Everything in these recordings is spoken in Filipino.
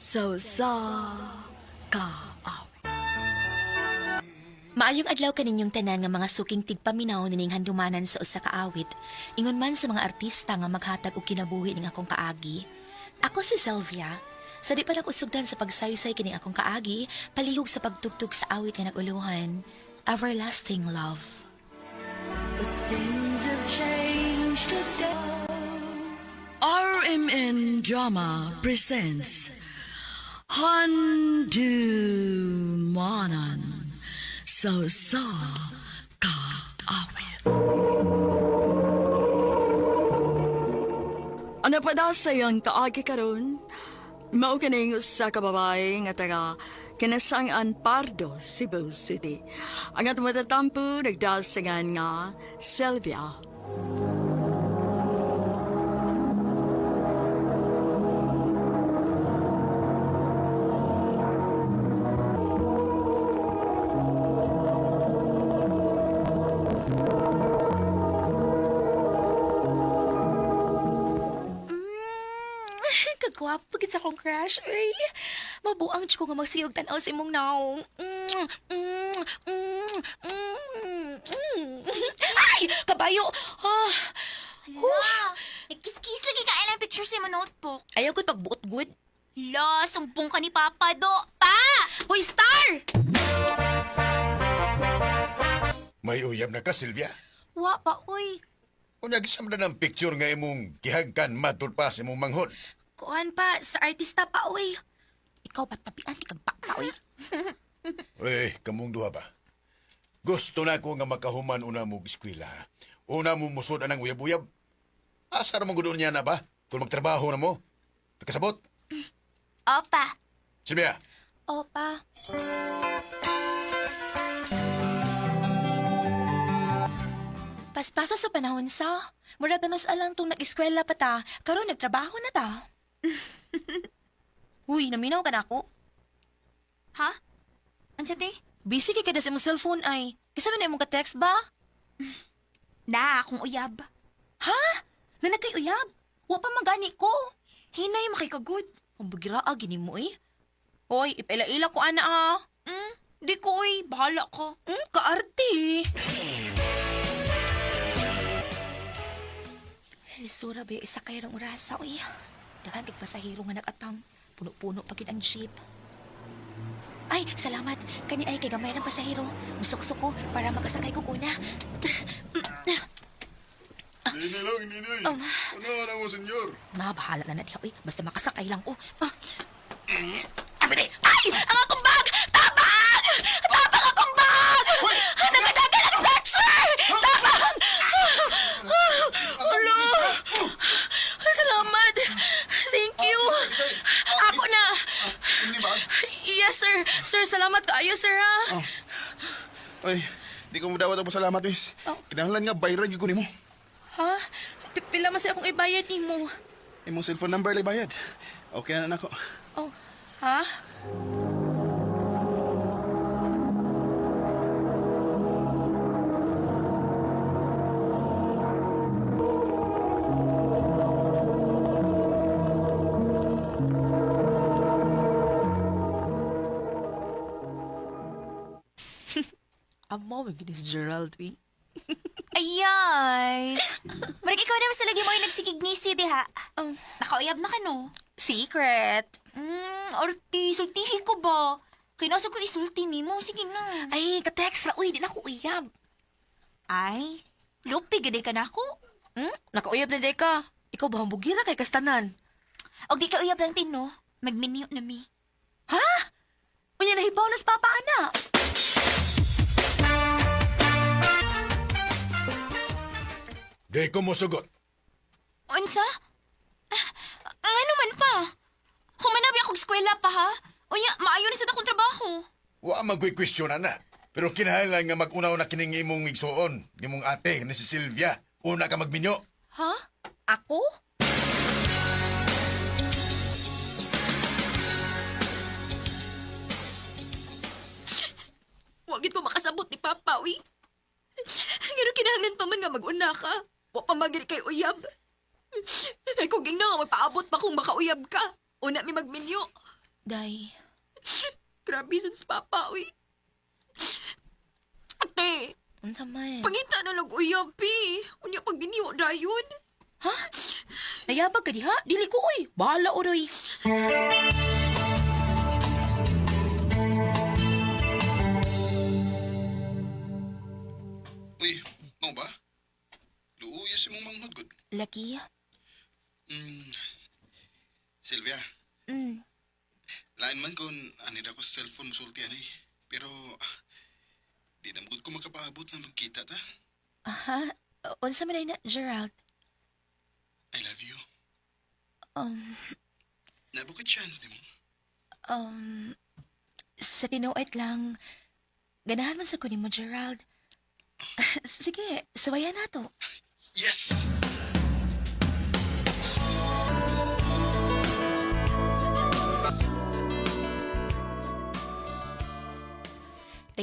sa kaawit. Maayong adlaw kaninyong tanan nga mga suking tigpaminaw nining handumanan sa usa ka awit. Ingon man sa mga artista nga maghatag og kinabuhi ning akong kaagi. Ako si Sylvia. Sa di pa usugdan sa pagsaysay kining akong kaagi, palihog sa pagtugtog sa awit nga naguluhan, Everlasting Love. Things have changed today. RMN Drama presents Handumanan sa kaawit. Ano pa daw sayang kaagi karon? Mao kining usa ka babae nga taga Kinasangan Pardo, Cebu City. Ang atong matatampo nagdasingan nga Sylvia. Kagwapo gid sa akong crush, uy. Mabuang ko nga magsiyog tanaw sa imong naong. Ay! Kabayo! Ah. Hala, nagkiskis lagi ka ilang picture sa mo notebook. Ayaw ko'y pagbuot-good. Hala, sumpong ka ni Papa do. Pa! Hoy, Star! May uyab na ka, Sylvia. Wa pa, uy. Kung nagisam na ng picture nga imong gihagkan matur pa sa imong manghod. Kuhan pa, sa artista pa, uy. Ikaw ba't tapian, ikag pa, uy. Uy, kamong duha ba? Gusto na ko nga makahuman una mo eskwela. Una mo musod anang uyab-uyab. Asa ramang gudon niya na ba? Kung magtrabaho na mo? Nakasabot? Opa. Sylvia, Opa. Paspasa sa panahon sa. Mura ganos alang tong nag-eskwela pa ta. Karon nagtrabaho na ta. Uy, naminaw ka na ako. Ha? Ansa te? Busy kay kada sa imong cellphone ay. Kisa man na imong ka-text ba? Na, akong uyab. Ha? Na kay uyab? Wa pa magani ko. Hinay makikagod. Ang bagira gini mo eh. Hoy, ipaila-ila ko ana ha. Di ko, uy. Bahala ka. Kaarte. Lisura ba isa kay rong urasa uy. Daghang kay pasahero nga nag-atam. Puno-puno pagid ang jeep. Ay, salamat. Kani ay kay gamay ng pasahero. Musok-sok ko para makasakay ko kuna. Nini lang, Nini. Ano na mo, senyor? Bahala na diha uy. Basta makasakay lang ko. Amine! Ay! Ang akong bag! Tabang! Tabang akong bag! Nagadagan ang snatcher! Tabang! Hala! Salamat! Thank you! Ako na! Hindi ba? Yes, sir! Sir, salamat kayo, sir, ha? Ay, di ko mudawat ako salamat, miss. Kinahanglan nga bayran yung kunin mo. Ha? Pila man sa akong ibayad ni mo. Imong cellphone number lay bayad. Okay na ako. Oh, ha? Amo, magiging si Gerald, eh. Ayay. Marig ikaw naman sa lagi mo yung nagsikig ni si diha. Um, Nakauyab na ka, no? Secret. Arti, sultihi ko ba? Kinasa ko isulti ni mo. Sige na. Ay, ka-text la. Uy, di na ko uyab. Ay, lupi, gaday ka na ako. Nakauyab na day ka. Ikaw ba ang bugira kay kastanan? O di ka uyab lang tin, no? Magminyo na mi. Ha? Unya nahibaw na sa papa, ana. Di ko mo sugot. Unsa? Ano man pa? Humanabi akong eskwela pa, ha? Unya, maayo na sa akong trabaho. Wa magoy question na. Pero kinahanglan nga mag-unaw na kining imong igsuon, imong ate na si Sylvia. Una ka magminyo. Ha? Ako? Wagit ko makasabot ni Papa, uy. Ngano kinahanglan pa man nga mag-una ka. Wa pa magiri kay uyab. Ay, kung ging na nga magpaabot pa kung makauyab ka. Una mi magminyo. Day, Grabe sa papa, uy. Ate, unsa man? pangita na lang uyab, pi. Unya pag giniwa dayon. Ha? Nayabag ka diha? Dili ko, uy. Bahala, uroy. Uy, mau ba? Luuyos imong manghod gud. Laki? Sylvia, Mm. lain man kon anira ko sa cellphone musulti ani. Pero di na magud ko makapaabot na magkita ta. Aha. Unsa man na, Gerald? I love you. Um, Nabukit chance di mo. Sa tinuot lang, ganahan man sa kunin mo, Gerald. Sige, sawayan na to. Yes!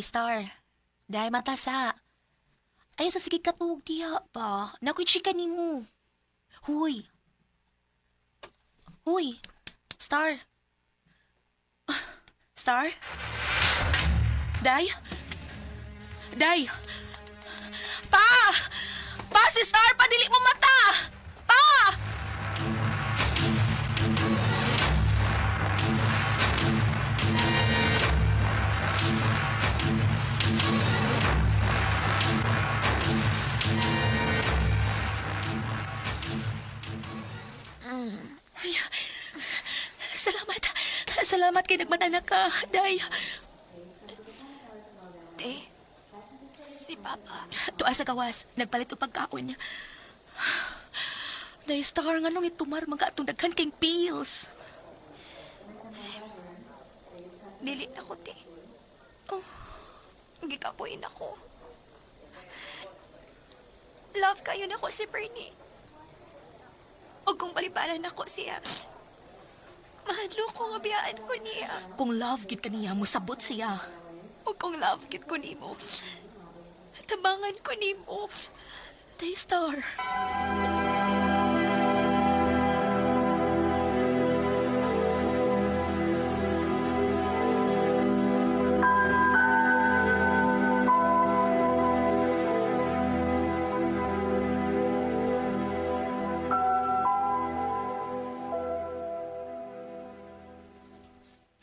Star, dahil matasa. Ay, sa sige katug diha pa. Nakoy chika ni mo. Huy. Huy. Star. Star? Day? Day? Pa! Pa, si Star! Padili mo mata! Pa! Salamat. Salamat kay nagmatanak ka, Day. Te, si Papa. Tuwa sa gawas, nagpalit o pagkaon niya. Day, Star, nga nung itumar mga atong daghan kayong pills. Dili na ko, te. Oh, Gikapoy na ko. Love kayo na ko si Bernie. O kung balibanan ako siya, mahadlo ko nga biyaan ko niya. kung love gid kaniya mo, sabot siya. O kung love kit ko nimo, tabangan ko nimo. Day, Star.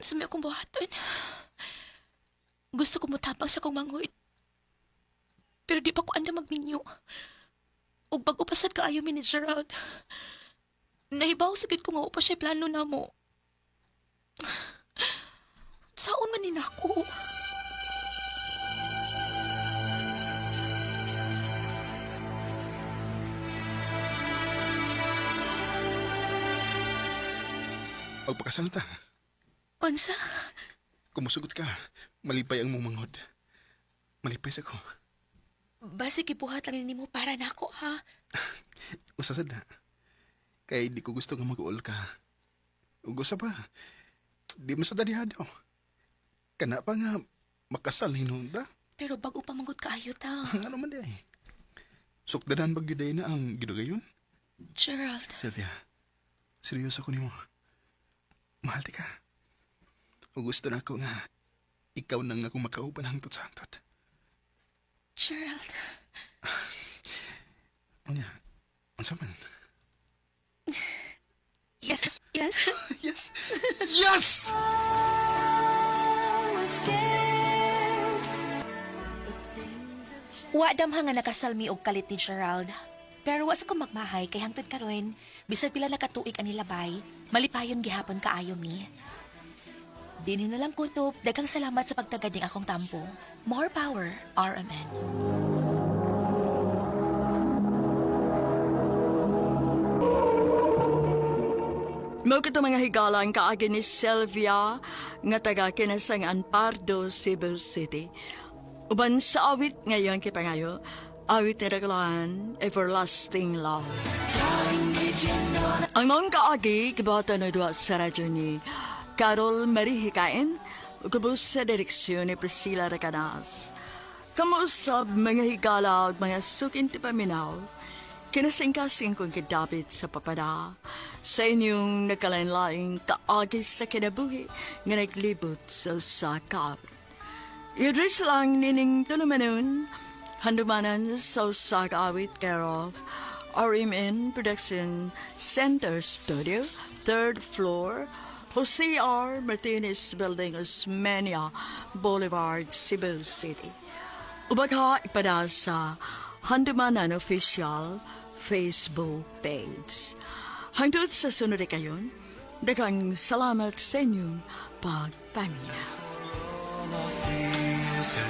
Sumi akong buhaton. Gusto ko mutapang sa kong manghod. Pero di pa ko anda magminyo. Ug pag upasad ka ayaw mi ni Gerald. Nahibaw sagid ko nga upa siya plano na mo. Saon man ni nako? Pagpakasal ta. Unsa? Kumusugot ka. Malipay ang mong manghod. Malipay sa ko. Basi kibuhat lang nimo para nako ha. Usasad na. Kaya di ko gusto nga mag-uol ka. Ugosa pa. Di masada dihado. Kana pa nga makasal hinunda. Pero bago pa manggut kaayo ta. Ano man di ay. Sukdanan bagyoday na ang gidugayon. Gerald. Sylvia, seryoso ko nimo. Mahal ti ka. O gusto na ko nga ikaw nang ako makauban hangtod sa hangtod. Gerald. Unya, unsa man? Yes. Yes. Yes! Yes! Wa damha nga nakasalmi og kalit ni Gerald. Pero was ko magmahay kay hangtod karon, bisag pila na katuig ani labay, malipayon gihapon kaayo mi. Dini na lang kutob, daghang salamat sa pagtagad ning akong tampo. More power, RMN. Mao kito mga higalang kaagi ni Sylvia nga taga Kinasangan Pardo, Cebu City. Uban sa awit ngayon kay pangayo, awit ni Raglan, Everlasting Love. Ang mga kaagi kibata na duwa sa radyo ni Carol Marie Hikain, kubos sa direksyon ni Priscilla Recanas. Kamusab mga higala ug mga sukin ti paminaw, Kinasingkasing kong kadapit sa papada sa inyong nagkalain-laing kaagis sa kinabuhi nga naglibot sa usakap. Idris lang nining tulumanon, handumanan sa usakawit care of RMN Production Center Studio, 3rd floor, Jose R. Martinez Building, Osmeña Boulevard, Cebu City. Ubagha ipada sa Handumanan Official Facebook page. Hangtod sa sunod kayon, daghang salamat sa inyong pagpaminaw.